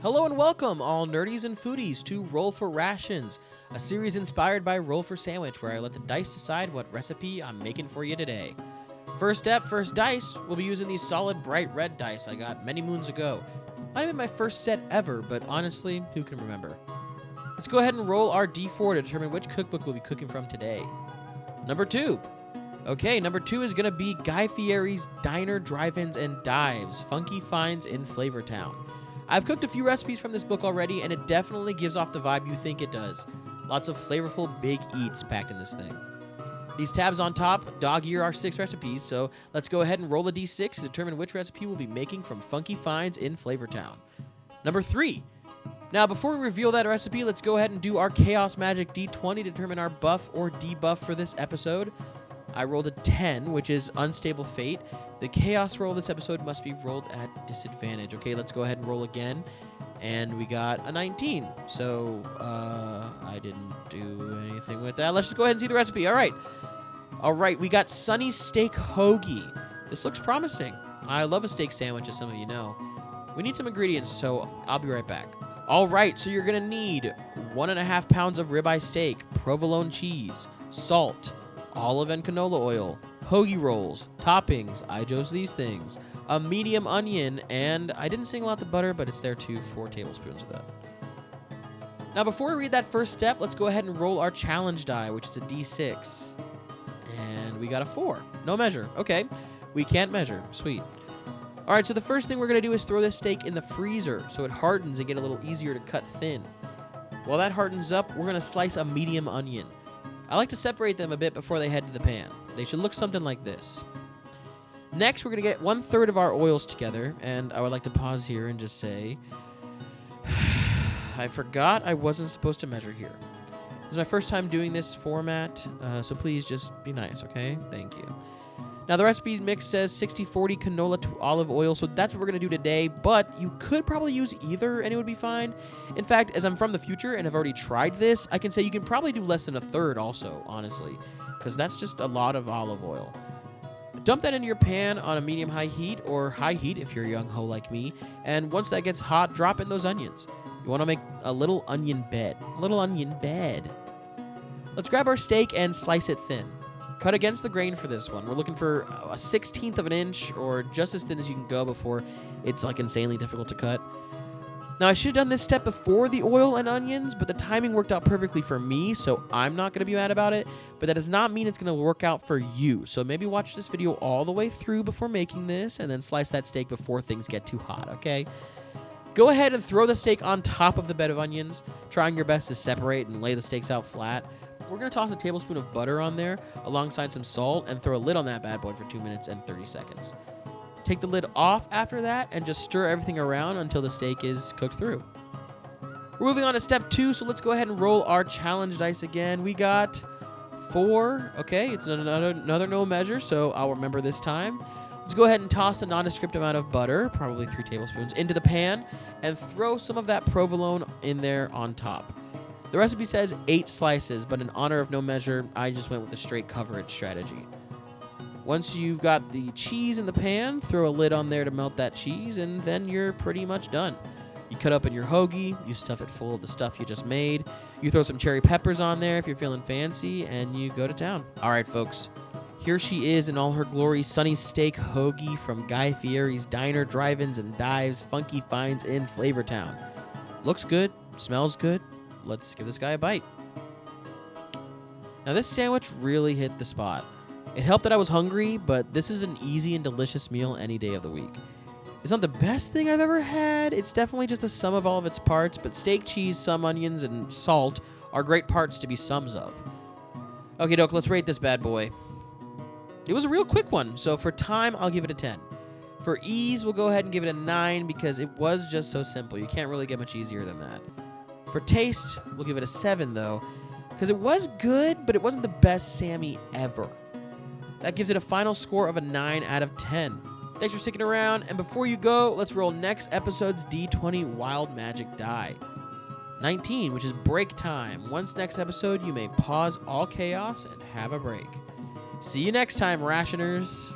Hello and welcome, all nerdies and foodies, to Roll for Rations, a series inspired by Roll for Sandwich, where I let the dice decide what recipe I'm making for you today. First step, first dice, we'll be using these solid bright red dice I got many moons ago. Might have been my first set ever, but honestly, who can remember? Let's go ahead and roll our D4 to determine which cookbook we'll be cooking from today. Number 2. Okay, number 2 is going to be Guy Fieri's Diner, Drive-Ins, and Dives, Funky Finds in Flavortown. I've cooked a few recipes from this book already, and it definitely gives off the vibe you think it does. Lots of flavorful big eats packed in this thing. These tabs on top dog-ear our 6 recipes, so let's go ahead and roll a d6 to determine which recipe we'll be making from Funky Finds in Flavortown. Number 3. Now, before we reveal that recipe, let's go ahead and do our Chaos Magic D20 to determine our buff or debuff for this episode. I rolled a 10, which is Unstable Fate. The Chaos roll this episode must be rolled at disadvantage. Okay, let's go ahead and roll again. And we got a 19. So, I didn't do anything with that. Let's just go ahead and see the recipe. All right, we got Sunny Steak Hoagie. This looks promising. I love a steak sandwich, as some of you know. We need some ingredients, so I'll be right back. All right, so you're going to need 1.5 pounds of ribeye steak, provolone cheese, salt, olive and canola oil, hoagie rolls, toppings, I chose these things, a medium onion, and I didn't single out the butter, but it's there too, 4 tablespoons of that. Now, before we read that first step, let's go ahead and roll our challenge die, which is a D6. And we got a 4. No measure. Okay, we can't measure. Sweet. All right, so the first thing we're going to do is throw this steak in the freezer so it hardens and get a little easier to cut thin. While that hardens up, we're going to slice a medium onion. I like to separate them a bit before they head to the pan. They should look something like this. Next, we're going to get 1/3 of our oils together, and I would like to pause here and just say, I forgot I wasn't supposed to measure here. This is my first time doing this format, so please just be nice, okay? Thank you. Now, the recipe mix says 60-40 canola to olive oil, so that's what we're going to do today, but you could probably use either, and it would be fine. In fact, as I'm from the future and have already tried this, I can say you can probably do less than 1/3 also, honestly, because that's just a lot of olive oil. Dump that into your pan on a medium-high heat, or high heat if you're a young ho like me, and once that gets hot, drop in those onions. You want to make a little onion bed. Let's grab our steak and slice it thin. Cut against the grain for this one. We're looking for a 1/16 of an inch, or just as thin as you can go before it's like insanely difficult to cut. Now, I should have done this step before the oil and onions, but the timing worked out perfectly for me, so I'm not going to be mad about it. But that does not mean it's going to work out for you. So maybe watch this video all the way through before making this, and then slice that steak before things get too hot, okay? Go ahead and throw the steak on top of the bed of onions, trying your best to separate and lay the steaks out flat. We're going to toss a tablespoon of butter on there alongside some salt and throw a lid on that bad boy for 2 minutes and 30 seconds. Take the lid off after that and just stir everything around until the steak is cooked through. We're moving on to step 2, so let's go ahead and roll our challenge dice again. We got 4. Okay, it's another no measure, so I'll remember this time. Let's go ahead and toss a nondescript amount of butter, probably 3 tablespoons, into the pan and throw some of that provolone in there on top. The recipe says 8 slices, but in honor of no measure, I just went with the straight coverage strategy. Once you've got the cheese in the pan, throw a lid on there to melt that cheese, and then you're pretty much done. You cut open your hoagie, you stuff it full of the stuff you just made, you throw some cherry peppers on there if you're feeling fancy, and you go to town. All right, folks. Here she is in all her glory, Sunny Steak Hoagie from Guy Fieri's Diner, Drive-Ins, and Dives, Funky Finds in Flavortown. Looks good, smells good. Let's give this guy a bite. Now, this sandwich really hit the spot. It helped that I was hungry, but this is an easy and delicious meal any day of the week. It's not the best thing I've ever had. It's definitely just the sum of all of its parts, but steak, cheese, some onions, and salt are great parts to be sums of. Okay, doke, let's rate this bad boy. It was a real quick one, so for time, I'll give it a 10. For ease, we'll go ahead and give it a 9 because it was just so simple. You can't really get much easier than that. For taste, we'll give it a 7, though, because it was good, but it wasn't the best Sammy ever. That gives it a final score of a 9 out of 10. Thanks for sticking around, and before you go, let's roll next episode's D20 Wild Magic die. 19, which is break time. Once next episode, you may pause all chaos and have a break. See you next time, Rationers.